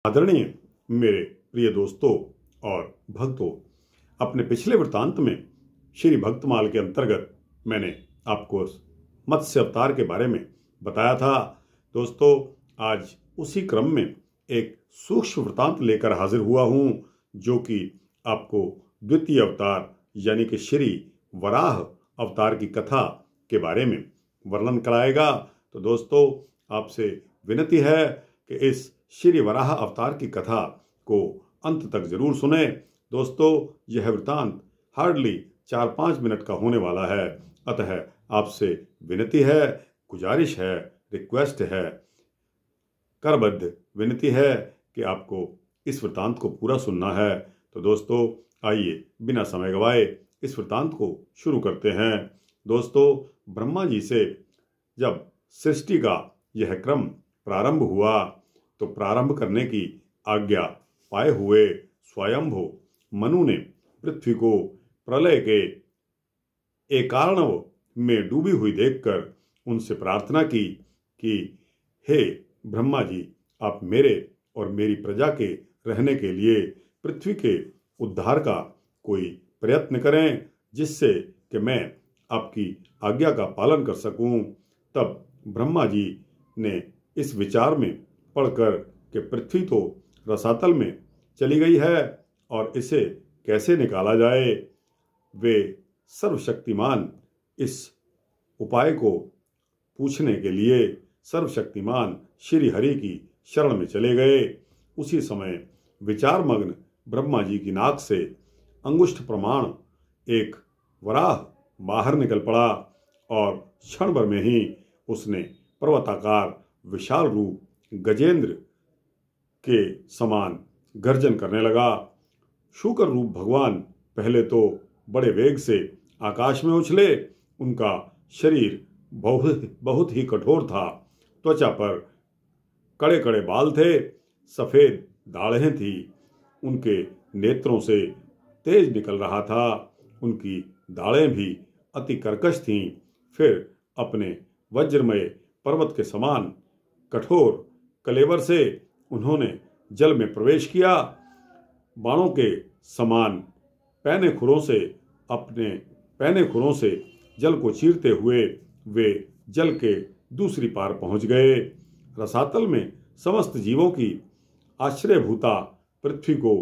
आदरणीय मेरे प्रिय दोस्तों और भक्तों, अपने पिछले वृत्तांत में श्री भक्तमाल के अंतर्गत मैंने आपको मत्स्य अवतार के बारे में बताया था। दोस्तों, आज उसी क्रम में एक सूक्ष्म वृत्तांत लेकर हाजिर हुआ हूं, जो कि आपको द्वितीय अवतार यानी कि श्री वराह अवतार की कथा के बारे में वर्णन कराएगा। तो दोस्तों, आपसे विनती है कि इस श्री वराह अवतार की कथा को अंत तक जरूर सुने। दोस्तों, यह वृत्तांत हार्डली 4-5 मिनट का होने वाला है, अतः आपसे विनती है, गुजारिश है, रिक्वेस्ट है, करबद्ध विनती है कि आपको इस वृत्तांत को पूरा सुनना है। तो दोस्तों, आइए बिना समय गवाए इस वृत्तांत को शुरू करते हैं। दोस्तों, ब्रह्मा जी से जब सृष्टि का यह क्रम प्रारंभ हुआ तो प्रारंभ करने की आज्ञा पाए हुए स्वयंभू मनु ने पृथ्वी को प्रलय के एकार्णव में डूबी हुई देखकर उनसे प्रार्थना की कि हे ब्रह्मा जी, आप मेरे और मेरी प्रजा के रहने के लिए पृथ्वी के उद्धार का कोई प्रयत्न करें, जिससे कि मैं आपकी आज्ञा का पालन कर सकूं। तब ब्रह्मा जी ने इस विचार में पढ़कर कि पृथ्वी तो रसातल में चली गई है और इसे कैसे निकाला जाए, वे सर्वशक्तिमान इस उपाय को पूछने के लिए सर्वशक्तिमान श्री हरि की शरण में चले गए। उसी समय विचारमग्न ब्रह्मा जी की नाक से अंगुष्ठ प्रमाण एक वराह बाहर निकल पड़ा और क्षण भर में ही उसने पर्वताकार विशाल रूप गजेंद्र के समान गर्जन करने लगा। शूकर रूप भगवान पहले तो बड़े वेग से आकाश में उछले। उनका शरीर बहुत ही कठोर था। त्वचा पर कड़े कड़े बाल थे, सफेद दाढ़ें थी, उनके नेत्रों से तेज निकल रहा था, उनकी दाढ़ें भी अति कर्कश थीं। फिर अपने वज्रमय पर्वत के समान कठोर कलेवर से उन्होंने जल में प्रवेश किया। बाणों के समान पैने खुरों से जल को चीरते हुए वे जल के दूसरी पार पहुंच गए। रसातल में समस्त जीवों की आश्रयभूता पृथ्वी को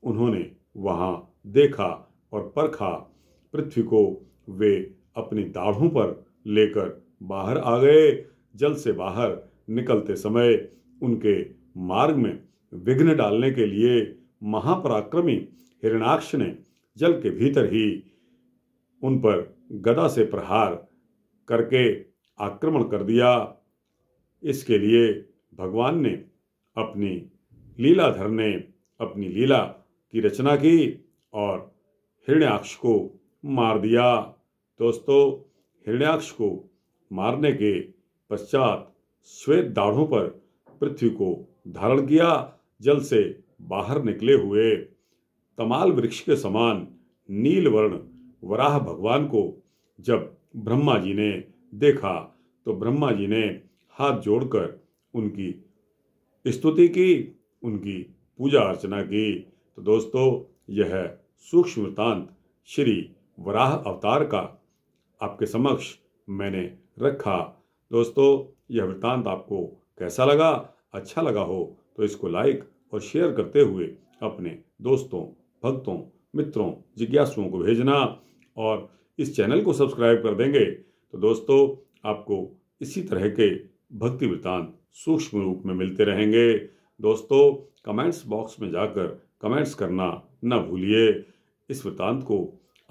उन्होंने वहां देखा और परखा। पृथ्वी को वे अपनी दाढ़ों पर लेकर बाहर आ गए। जल से बाहर निकलते समय उनके मार्ग में विघ्न डालने के लिए महापराक्रमी हिरण्याक्ष ने जल के भीतर ही उन पर गदा से प्रहार करके आक्रमण कर दिया। इसके लिए भगवान ने अपनी लीलाधर ने अपनी लीला की रचना की और हिरण्याक्ष को मार दिया। दोस्तों, हिरण्याक्ष को मारने के पश्चात श्वेत दाढ़ों पर पृथ्वी को धारण किया। जल से बाहर निकले हुए तमाल वृक्ष के समान नील वर्ण वराह भगवान को जब ब्रह्मा जी ने देखा तो ब्रह्मा जी ने हाथ जोड़कर उनकी स्तुति की, उनकी पूजा अर्चना की। तो दोस्तों, यह सूक्ष्म वृत्तांत श्री वराह अवतार का आपके समक्ष मैंने रखा। दोस्तों, यह वृत्तांत आपको कैसा लगा? अच्छा लगा हो तो इसको लाइक और शेयर करते हुए अपने दोस्तों, भक्तों, मित्रों, जिज्ञासुओं को भेजना और इस चैनल को सब्सक्राइब कर देंगे तो दोस्तों, आपको इसी तरह के भक्ति वृत्तांत सूक्ष्म रूप में मिलते रहेंगे। दोस्तों, कमेंट्स बॉक्स में जाकर कमेंट्स करना न भूलिए। इस वृत्तांत को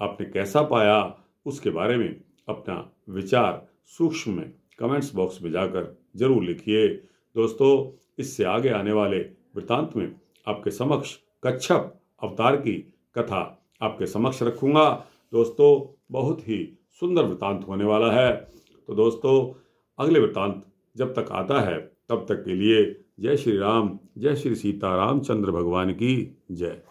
आपने कैसा पाया उसके बारे में अपना विचार सूक्ष्म में कमेंट्स बॉक्स में जाकर जरूर लिखिए। दोस्तों, इससे आगे आने वाले वृत्तांत में आपके समक्ष कच्छप अवतार की कथा आपके समक्ष रखूंगा। दोस्तों, बहुत ही सुंदर वृत्तांत होने वाला है। तो दोस्तों, अगले वृत्तांत जब तक आता है तब तक के लिए जय श्री राम, जय श्री सीता रामचंद्र भगवान की जय।